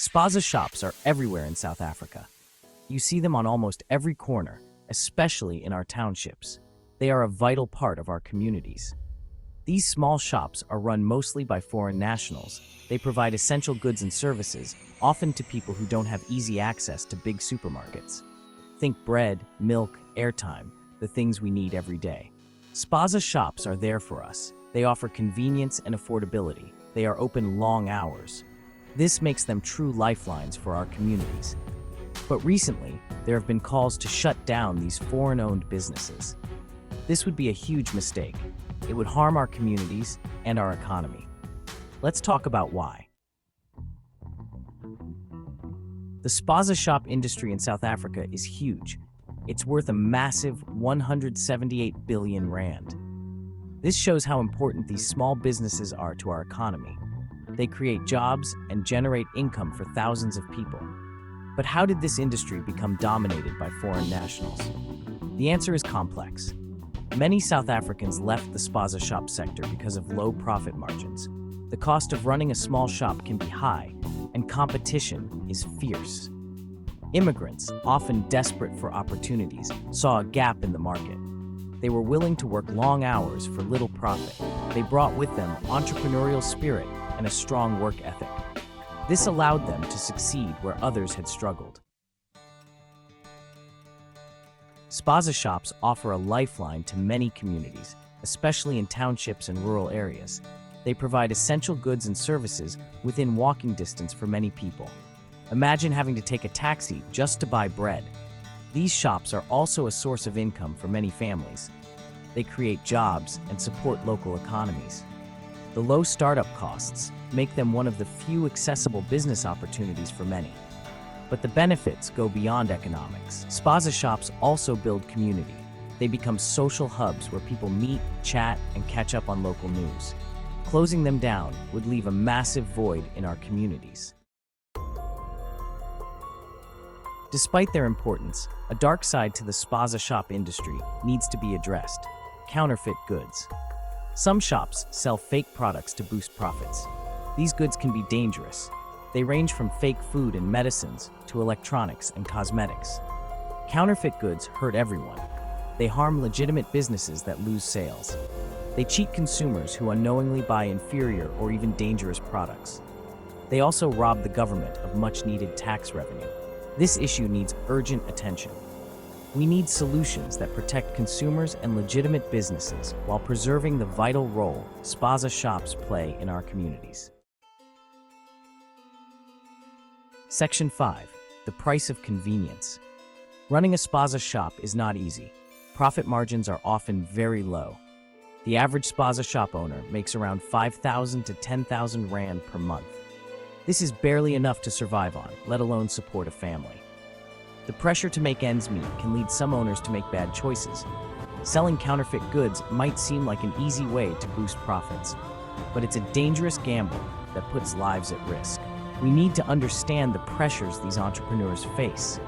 Spaza shops are everywhere in South Africa. You see them on almost every corner, especially in our townships. They are a vital part of our communities. These small shops are run mostly by foreign nationals. They provide essential goods and services, often to people who don't have easy access to big supermarkets. Think bread, milk, airtime, the things we need every day. Spaza shops are there for us. They offer convenience and affordability. They are open long hours. This makes them true lifelines for our communities. But recently, there have been calls to shut down these foreign-owned businesses. This would be a huge mistake. It would harm our communities and our economy. Let's talk about why. The spaza shop industry in South Africa is huge. It's worth a massive 178 billion rand. This shows how important these small businesses are to our economy. They create jobs and generate income for thousands of people. But how did this industry become dominated by foreign nationals? The answer is complex. Many South Africans left the spaza shop sector because of low profit margins. The cost of running a small shop can be high, and competition is fierce. Immigrants, often desperate for opportunities, saw a gap in the market. They were willing to work long hours for little profit. They brought with them entrepreneurial spirit and a strong work ethic. This allowed them to succeed where others had struggled. Spaza shops offer a lifeline to many communities, especially in townships and rural areas. They provide essential goods and services within walking distance for many people. Imagine having to take a taxi just to buy bread. These shops are also a source of income for many families. They create jobs and support local economies. The low startup costs make them one of the few accessible business opportunities for many. But the benefits go beyond economics. Spaza shops also build community. They become social hubs where people meet, chat, and catch up on local news. Closing them down would leave a massive void in our communities. Despite their importance, a dark side to the spaza shop industry needs to be addressed: counterfeit goods. Some shops sell fake products to boost profits. These goods can be dangerous. They range from fake food and medicines to electronics and cosmetics. Counterfeit goods hurt everyone. They harm legitimate businesses that lose sales. They cheat consumers who unknowingly buy inferior or even dangerous products. They also rob the government of much-needed tax revenue. This issue needs urgent attention. We need solutions that protect consumers and legitimate businesses while preserving the vital role spaza shops play in our communities. Section 5. The price of convenience. Running a spaza shop is not easy. Profit margins are often very low. The average spaza shop owner makes around 5,000 to 10,000 rand per month. This is barely enough to survive on, let alone support a family. The pressure to make ends meet can lead some owners to make bad choices. Selling counterfeit goods might seem like an easy way to boost profits, but it's a dangerous gamble that puts lives at risk. We need to understand the pressures these entrepreneurs face.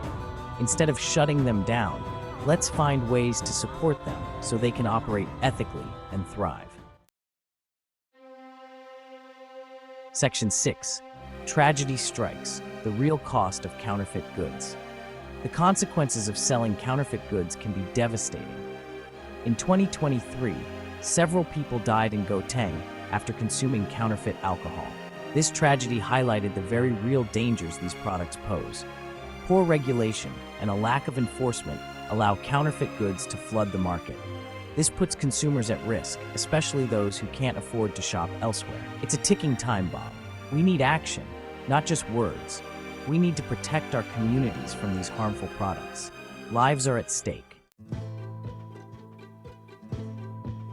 Instead of shutting them down, let's find ways to support them so they can operate ethically and thrive. Section 6. Tragedy strikes: the real cost of counterfeit goods. The consequences of selling counterfeit goods can be devastating. In 2023, several people died in Gauteng after consuming counterfeit alcohol. This tragedy highlighted the very real dangers these products pose. Poor regulation and a lack of enforcement allow counterfeit goods to flood the market. This puts consumers at risk, especially those who can't afford to shop elsewhere. It's a ticking time bomb. We need action, not just words. We need to protect our communities from these harmful products. Lives are at stake.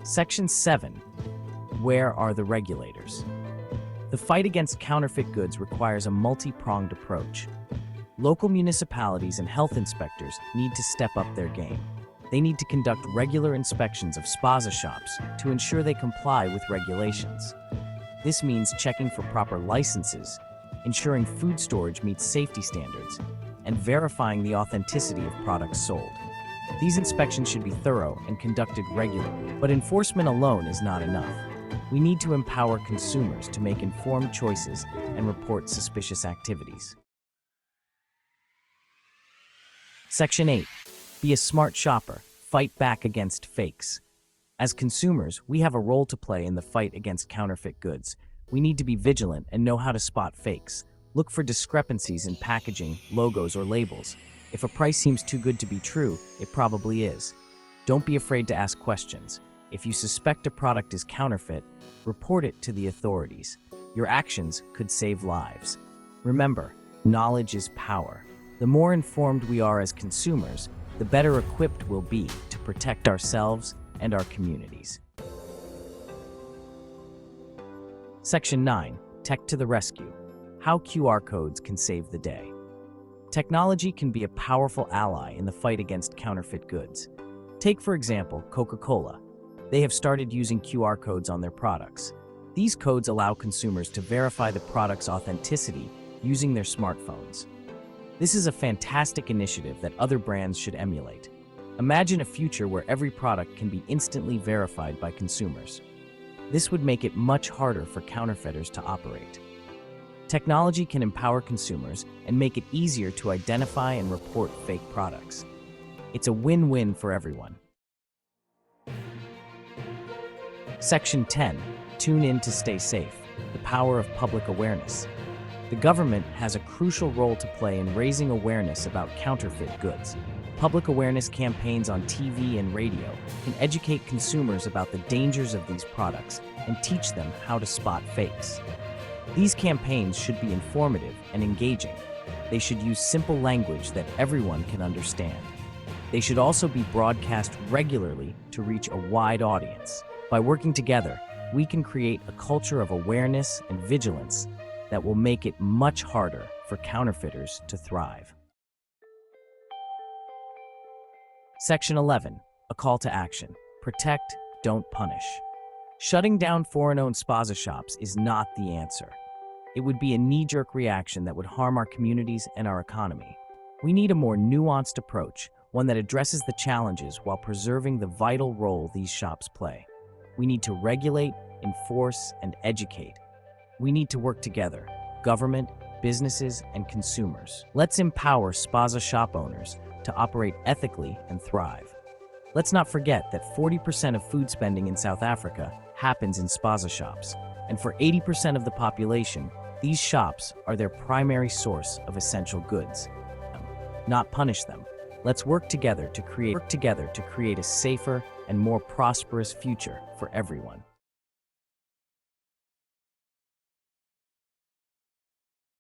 Section 7. Where are the regulators? The fight against counterfeit goods requires a multi-pronged approach. Local municipalities and health inspectors need to step up their game. They need to conduct regular inspections of spaza shops to ensure they comply with regulations. This means checking for proper licenses, ensuring food storage meets safety standards, and verifying the authenticity of products sold. These inspections should be thorough and conducted regularly, but enforcement alone is not enough. We need to empower consumers to make informed choices and report suspicious activities. Section 8. Be a smart shopper. Fight back against fakes. As consumers, we have a role to play in the fight against counterfeit goods. We need to be vigilant and know how to spot fakes. Look for discrepancies in packaging, logos, or labels. If a price seems too good to be true, it probably is. Don't be afraid to ask questions. If you suspect a product is counterfeit, report it to the authorities. Your actions could save lives. Remember, knowledge is power. The more informed we are as consumers, the better equipped we'll be to protect ourselves and our communities. Section 9. Tech to the rescue. How QR codes can save the day. Technology can be a powerful ally in the fight against counterfeit goods. Take, for example, Coca-Cola. They have started using QR codes on their products. These codes allow consumers to verify the product's authenticity using their smartphones. This is a fantastic initiative that other brands should emulate. Imagine a future where every product can be instantly verified by consumers. This would make it much harder for counterfeiters to operate. Technology can empower consumers and make it easier to identify and report fake products. It's a win-win for everyone. Section 10. Tune in to stay safe. The power of public awareness. The government has a crucial role to play in raising awareness about counterfeit goods. Public awareness campaigns on TV and radio can educate consumers about the dangers of these products and teach them how to spot fakes. These campaigns should be informative and engaging. They should use simple language that everyone can understand. They should also be broadcast regularly to reach a wide audience. By working together, we can create a culture of awareness and vigilance that will make it much harder for counterfeiters to thrive. Section 11. A call to action. Protect, don't punish. Shutting down foreign-owned spaza shops is not the answer. It would be a knee-jerk reaction that would harm our communities and our economy. We need a more nuanced approach, one that addresses the challenges while preserving the vital role these shops play. We need to regulate, enforce, and educate. We need to work together, government, businesses, and consumers. Let's empower spaza shop owners to operate ethically and thrive. Let's not forget that 40% of food spending in South Africa happens in spaza shops, and for 80% of the population, these shops are their primary source of essential goods. Not punish them. Let's work together to create a safer and more prosperous future for everyone.